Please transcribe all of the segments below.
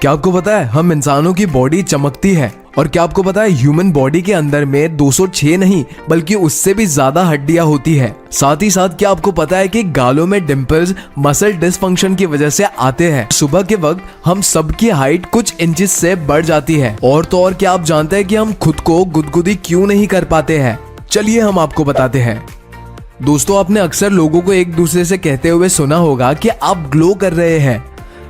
क्या आपको पता है हम इंसानों की बॉडी चमकती है? और क्या आपको पता है ह्यूमन बॉडी के अंदर में 206 नहीं बल्कि उससे भी ज्यादा हड्डियां होती है। साथ ही साथ क्या आपको पता है कि गालों में डिंपल्स मसल डिसफंक्शन की वजह से आते हैं। सुबह के वक्त हम सबकी हाइट कुछ इंचेस से बढ़ जाती है। और तो और क्या आप जानते हैं कि हम खुद को गुदगुदी क्यों नहीं कर पाते हैं? चलिए हम आपको बताते हैं। दोस्तों, आपने अक्सर लोगों को एक दूसरे से कहते हुए सुना होगा कि आप ग्लो कर रहे हैं।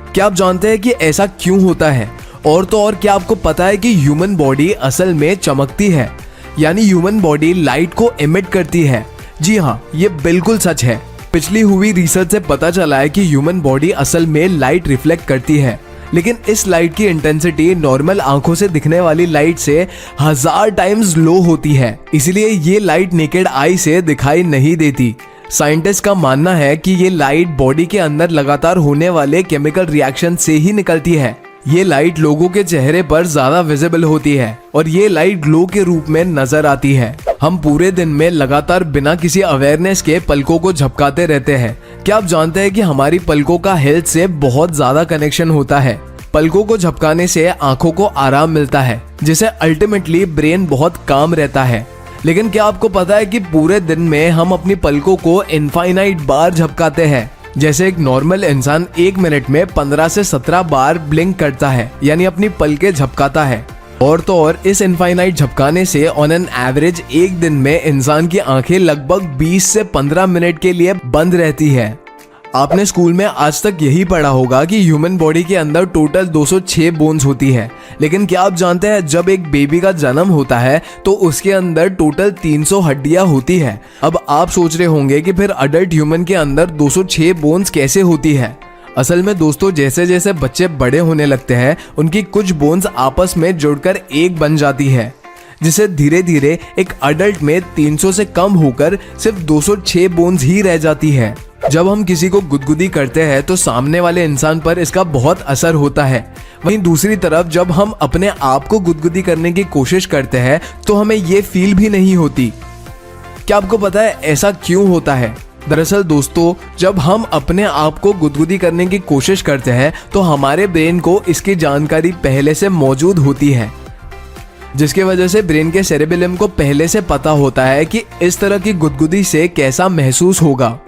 क्या आप जानते हैं कि ऐसा क्यों होता है? और तो और क्या आपको पता है कि ह्यूमन बॉडी असल में चमकती है, यानी ह्यूमन बॉडी लाइट को एमिट करती है। जी हाँ, ये बिल्कुल सच है। पिछली हुई रिसर्च से पता चला है कि ह्यूमन बॉडी असल में लाइट रिफ्लेक्ट करती है, लेकिन इस लाइट की इंटेंसिटी नॉर्मल आंखों से दिखने वाली लाइट से 1000 टाइम्स लो होती है। इसलिए ये लाइट नेकेड आई से दिखाई नहीं देती। साइंटिस्ट का मानना है कि ये लाइट बॉडी के अंदर लगातार होने वाले केमिकल रिएक्शन से ही निकलती है। ये लाइट लोगों के चेहरे पर ज्यादा विजिबल होती है और ये लाइट ग्लो के रूप में नजर आती है। हम पूरे दिन में लगातार बिना किसी अवेयरनेस के पलकों को झपकाते रहते हैं। क्या आप जानते हैं कि हमारी पलकों का हेल्थ से बहुत ज्यादा कनेक्शन होता है? पलकों को झपकाने से आंखों को आराम मिलता है, जिससे अल्टीमेटली ब्रेन बहुत काम रहता है। लेकिन क्या आपको पता है कि पूरे दिन में हम अपनी पलकों को इनफाइनाइट बार झपकाते हैं? जैसे एक नॉर्मल इंसान 1 मिनट में 15 से 17 बार ब्लिंक करता है, यानी अपनी पलकें झपकाता है। और तो और इस इनफाइनाइट झपकाने से ऑन एन एवरेज एक दिन में इंसान की आंखें लगभग 20 से 15 मिनट के लिए बंद रहती है। आपने स्कूल में आज तक यही पढ़ा होगा कि ह्यूमन बॉडी के अंदर टोटल 206 बोन्स होती है। लेकिन क्या आप जानते हैं जब एक बेबी का जन्म होता है तो उसके अंदर टोटल 300 हड्डियां होती है। अब आप सोच रहे होंगे कि फिर अडल्ट ह्यूमन के अंदर 206 बोन्स कैसे होती है? असल में दोस्तों, जैसे जैसे बच्चे बड़े होने लगते हैं उनकी कुछ बोन्स आपस में जुड़कर एक बन जाती है, जिसे धीरे धीरे एक अडल्ट में 300 से कम होकर सिर्फ 206 बोन्स ही रह जाती है। जब हम किसी को गुदगुदी करते हैं तो सामने वाले इंसान पर इसका बहुत असर होता है। वहीं दूसरी तरफ जब हम अपने आप को गुदगुदी करने की कोशिश करते हैं तो हमें ये फील भी नहीं होती। क्या आपको पता है ऐसा क्यों होता है? दरअसल दोस्तों, जब हम अपने आप को गुदगुदी करने की कोशिश करते हैं तो हमारे ब्रेन को इसकी जानकारी पहले से मौजूद होती है, जिसकी वजह से ब्रेन के सेरेबेलम को पहले से पता होता है कि इस तरह की गुदगुदी से कैसा महसूस होगा।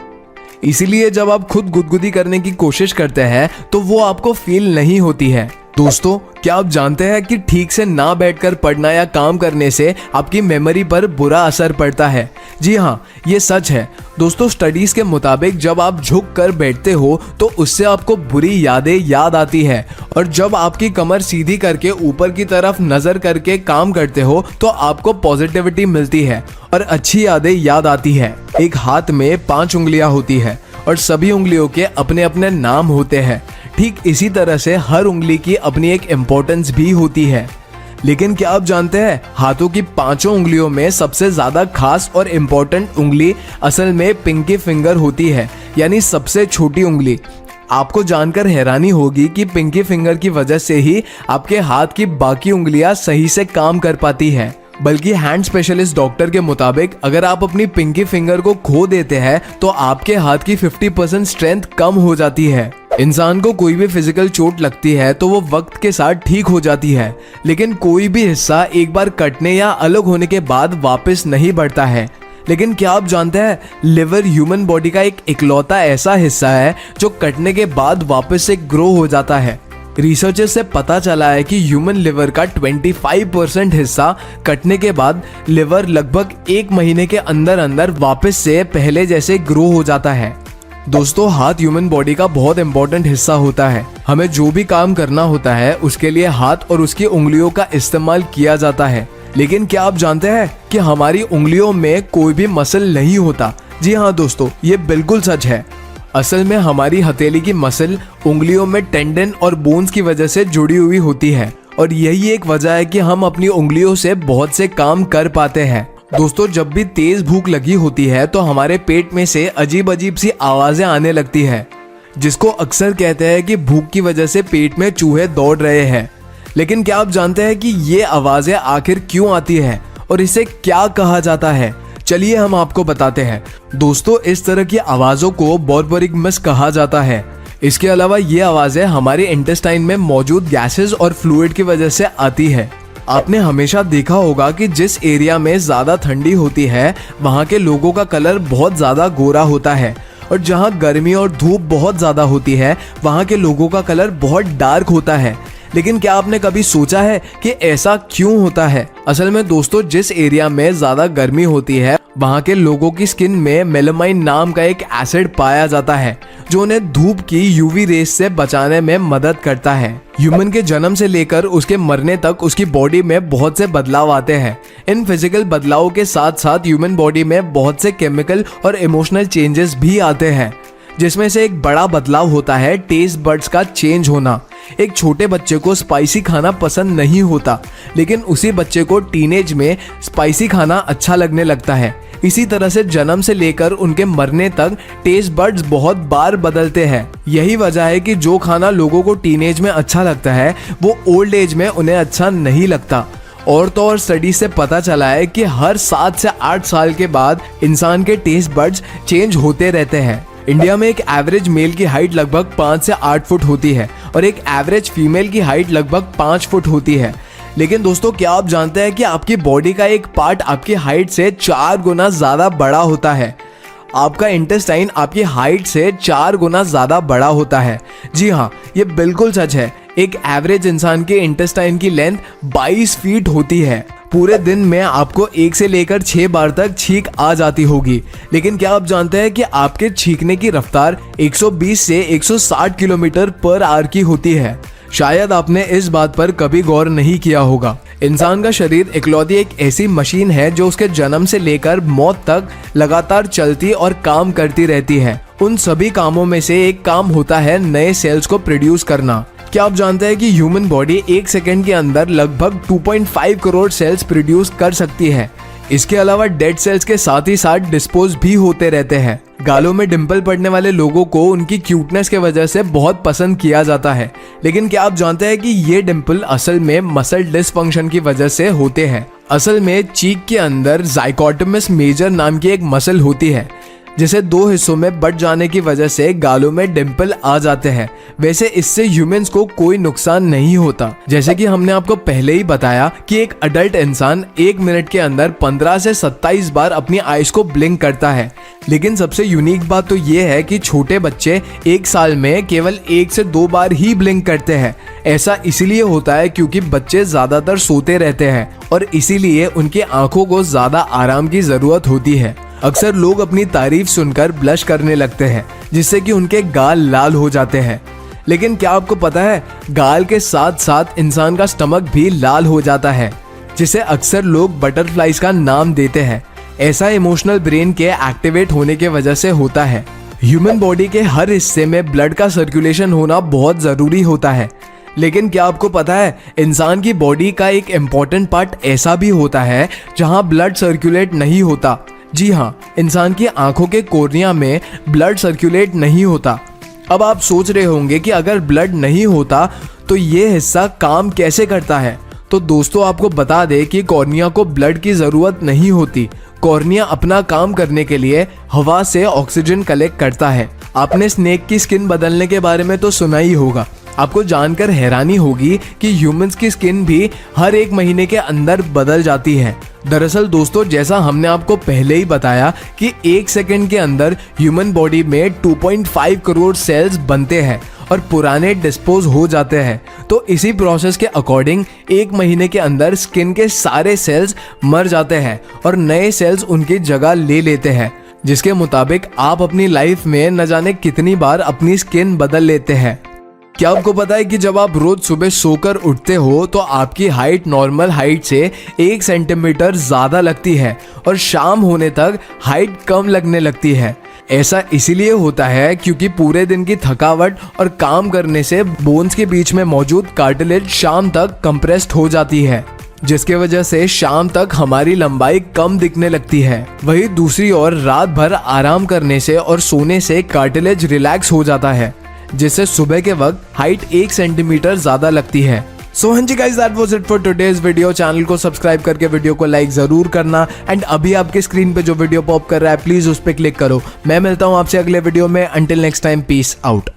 इसीलिए जब आप खुद गुदगुदी करने की कोशिश करते हैं तो वो आपको फील नहीं होती है। दोस्तों, क्या आप जानते हैं कि ठीक से ना बैठकर पढ़ना या काम करने से आपकी मेमोरी पर बुरा असर पड़ता है? जी हाँ, ये सच है। दोस्तों, स्टडीज के मुताबिक जब आप झुक कर बैठते हो तो उससे आपको बुरी यादें याद आती है, और जब आपकी कमर सीधी करके ऊपर की तरफ नजर करके काम करते हो तो आपको पॉजिटिविटी मिलती है और अच्छी यादें याद आती है। एक हाथ में 5 उंगलियां होती है और सभी उंगलियों के अपने अपने नाम होते हैं। ठीक इसी तरह से हर उंगली की अपनी एक इम्पोर्टेंस भी होती है। लेकिन क्या आप जानते हैं हाथों की 5 उंगलियों में सबसे ज्यादा खास और इम्पोर्टेंट उंगली असल में पिंकी फिंगर होती है, यानी सबसे छोटी उंगली। आपको जानकर हैरानी होगी कि पिंकी फिंगर की वजह से ही आपके हाथ की बाकी उंगलियां सही से काम कर पाती है। बल्कि हैंड स्पेशलिस्ट डॉक्टर के मुताबिक अगर आप अपनी पिंकी फिंगर को खो देते हैं तो आपके हाथ की 50% स्ट्रेंथ कम हो जाती है। इंसान को कोई भी फिजिकल चोट लगती है तो वो वक्त के साथ ठीक हो जाती है, लेकिन कोई भी हिस्सा एक बार कटने या अलग होने के बाद वापस नहीं बढ़ता है। लेकिन क्या आप जानते हैं लिवर ह्यूमन बॉडी का एक इकलौता ऐसा हिस्सा है जो कटने के बाद वापस से ग्रो हो जाता है। रिसर्चर्स से पता चला है कि ह्यूमन लिवर का 25% हिस्सा कटने के बाद लिवर लगभग 1 महीने के अंदर अंदर वापस से पहले जैसे ग्रो हो जाता है। दोस्तों, हाथ ह्यूमन बॉडी का बहुत इंपॉर्टेंट हिस्सा होता है। हमें जो भी काम करना होता है उसके लिए हाथ और उसकी उंगलियों का इस्तेमाल किया जाता है। लेकिन क्या आप जानते हैं कि हमारी उंगलियों में कोई भी मसल नहीं होता? जी हाँ दोस्तों, ये बिल्कुल सच है। असल में हमारी हथेली की मसल उंगलियों में टेंडन और बोन्स की वजह से जुड़ी हुई होती है, और यही एक वजह है कि हम अपनी उंगलियों से बहुत से काम कर पाते हैं। दोस्तों, जब भी तेज भूख लगी होती है तो हमारे पेट में से अजीब अजीब सी आवाजें आने लगती है, जिसको अक्सर कहते हैं कि भूख की वजह से पेट में चूहे दौड़ रहे हैं। लेकिन क्या आप जानते हैं कि ये आवाजें आखिर क्यों आती है और इसे क्या कहा जाता है? चलिए हम आपको बताते हैं। दोस्तों, इस तरह की आवाजों को बोर्बोरिक मिस कहा जाता है। इसके अलावा ये आवाज़ें हमारे इंटेस्टाइन में मौजूद गैसेस और फ्लूइड की वजह से आती है। आपने हमेशा देखा होगा कि जिस एरिया में ज़्यादा ठंडी होती है वहाँ के लोगों का कलर बहुत ज़्यादा गोरा होता है, और जहाँ गर्मी और धूप बहुत ज़्यादा होती है वहाँ के लोगों का कलर बहुत डार्क होता है। लेकिन क्या आपने कभी सोचा है कि ऐसा क्यों होता है? असल में दोस्तों, जिस एरिया में ज़्यादा गर्मी होती है वहाँ के लोगों की स्किन में मेलामाइन नाम का एक एसिड पाया जाता है जो उन्हें धूप की यूवी रेस से बचाने में मदद करता है। ह्यूमन के जन्म से लेकर उसके मरने तक उसकी बॉडी में बहुत से बदलाव आते हैं। इन फिजिकल बदलावों के साथ साथ ह्यूमन बॉडी में बहुत से केमिकल और इमोशनल चेंजेस भी आते हैं, जिसमें से एक बड़ा बदलाव होता है टेस्ट बड्स का चेंज होना। एक छोटे बच्चे को स्पाइसी खाना पसंद नहीं होता, लेकिन उसी बच्चे को टीनेज में स्पाइसी खाना अच्छा लगने लगता है। इसी तरह से जन्म से लेकर उनके मरने तक टेस्ट बड्स बहुत बार बदलते हैं। यही वजह है कि जो खाना लोगों को टीनेज में अच्छा लगता है वो ओल्ड एज में उन्हें अच्छा नहीं लगता। और तो और स्टडी से पता चला है कि हर 7 से 8 साल के बाद इंसान के टेस्ट बड्स चेंज होते रहते हैं। इंडिया में एक एवरेज मेल की हाइट लगभग 5 से 8 फुट होती है और एक एवरेज फीमेल की हाइट लगभग 5 फुट होती है। लेकिन दोस्तों, क्या आप जानते हैं कि आपकी बॉडी का एक पार्ट आपकी हाइट से 4 गुना ज़्यादा बड़ा होता है? आपका इंटेस्टाइन आपकी हाइट से 4 गुना ज़्यादा बड़ा होता है। जी हाँ, ये बिल्कुल सच है। एक एवरेज इंसान के इंटेस्टाइन की लेंथ 22 फीट होती है। पूरे दिन में आपको 1 से लेकर 6 बार तक छींक आ जाती होगी। लेकिन क्या आप जानते हैं कि आपके छींकने की रफ्तार 120 से 160 किलोमीटर पर आवर की होती है? शायद आपने इस बात पर कभी गौर नहीं किया होगा। इंसान का शरीर इकलौती एक ऐसी मशीन है जो उसके जन्म से लेकर मौत तक लगातार चलती और काम करती रहती है। उन सभी कामों में से एक काम होता है नए सेल्स को प्रोड्यूस करना। क्या आप जानते हैं कि ह्यूमन बॉडी 1 सेकेंड के अंदर लगभग 2.5 करोड़ सेल्स प्रोड्यूस कर सकती है? इसके अलावा डेड सेल्स के साथ ही साथ डिस्पोज भी होते रहते हैं। गालों में डिंपल पड़ने वाले लोगों को उनकी क्यूटनेस के वजह से बहुत पसंद किया जाता है। लेकिन क्या आप जानते हैं कि ये डिंपल असल में मसल डिसफंक्शन की वजह से होते हैं? असल में चीक के अंदर ज़ाइगोटमस मेजर नाम की एक मसल होती है जिसे 2 हिस्सों में बट जाने की वजह से गालों में डिंपल आ जाते हैं। वैसे इससे ह्यूमंस को कोई नुकसान नहीं होता। जैसे कि हमने आपको पहले ही बताया कि एक अडल्ट इंसान 1 मिनट के अंदर 15 से 27 बार अपनी आईज को ब्लिंक करता है। लेकिन सबसे यूनिक बात तो ये है कि छोटे बच्चे 1 साल में केवल 1 से 2 बार ही ब्लिंक करते हैं। ऐसा इसीलिए होता है क्योंकि बच्चे ज्यादातर सोते रहते हैं और इसीलिए उनकी आंखों को ज्यादा आराम की जरूरत होती है। अक्सर लोग अपनी तारीफ सुनकर ब्लश करने लगते हैं जिससे कि उनके गाल लाल हो जाते हैं। लेकिन क्या आपको पता है, गाल के साथ साथ इंसान का स्टमक भी लाल हो जाता है, जिसे अक्सर लोग बटरफ्लाइज का नाम देते हैं। ऐसा इमोशनल ब्रेन के एक्टिवेट होने की वजह से होता है। ह्यूमन बॉडी के हर हिस्से में ब्लड का सर्कुलेशन होना बहुत जरूरी होता है। लेकिन क्या आपको पता है, इंसान की बॉडी का एक इम्पॉर्टेंट पार्ट ऐसा भी होता है जहां ब्लड सर्कुलेट नहीं होता। जी हाँ, इंसान की आंखों के कोर्निया में ब्लड सर्कुलेट नहीं होता। अब आप सोच रहे होंगे कि अगर ब्लड नहीं होता तो ये हिस्सा काम कैसे करता है? तो दोस्तों, आपको बता दें कि कॉर्निया को ब्लड की ज़रूरत नहीं होती। कॉर्निया अपना काम करने के लिए हवा से ऑक्सीजन कलेक्ट करता है। आपने स्नेक की स्किन बदलने के बारे में तो सुना ही होगा। आपको जानकर हैरानी होगी कि ह्यूमंस की स्किन भी हर 1 महीने के अंदर बदल जाती है। दरअसल दोस्तों, जैसा हमने आपको पहले ही बताया कि 1 सेकंड के अंदर ह्यूमन बॉडी में 2.5 करोड़ सेल्स बनते हैं और पुराने डिस्पोज हो जाते हैं। तो इसी प्रोसेस के अकॉर्डिंग 1 महीने के अंदर स्किन के सारे सेल्स मर जाते हैं और नए सेल्स उनकी जगह ले लेते हैं, जिसके मुताबिक आप अपनी लाइफ में न जाने कितनी बार अपनी स्किन बदल लेते हैं। क्या आपको पता है कि जब आप रोज सुबह सोकर उठते हो तो आपकी हाइट नॉर्मल हाइट से 1 सेंटीमीटर ज़्यादा लगती है और शाम होने तक हाइट कम लगने लगती है? ऐसा इसीलिए होता है क्योंकि पूरे दिन की थकावट और काम करने से बोन्स के बीच में मौजूद कार्टिलेज शाम तक कंप्रेस्ड हो जाती है, जिसके वजह से शाम तक हमारी लंबाई कम दिखने लगती है। वहीं दूसरी ओर रात भर आराम करने से और सोने से कार्टिलेज रिलैक्स हो जाता है, जिससे सुबह के वक्त हाइट 1 सेंटीमीटर ज्यादा लगती है। सो हाँ जी guys, that was it for today's video. Channel को सब्सक्राइब करके वीडियो को लाइक जरूर करना एंड अभी आपके स्क्रीन पे जो वीडियो पॉप कर रहा है प्लीज उस पर क्लिक करो। मैं मिलता हूँ आपसे अगले वीडियो में। Until next time, peace out.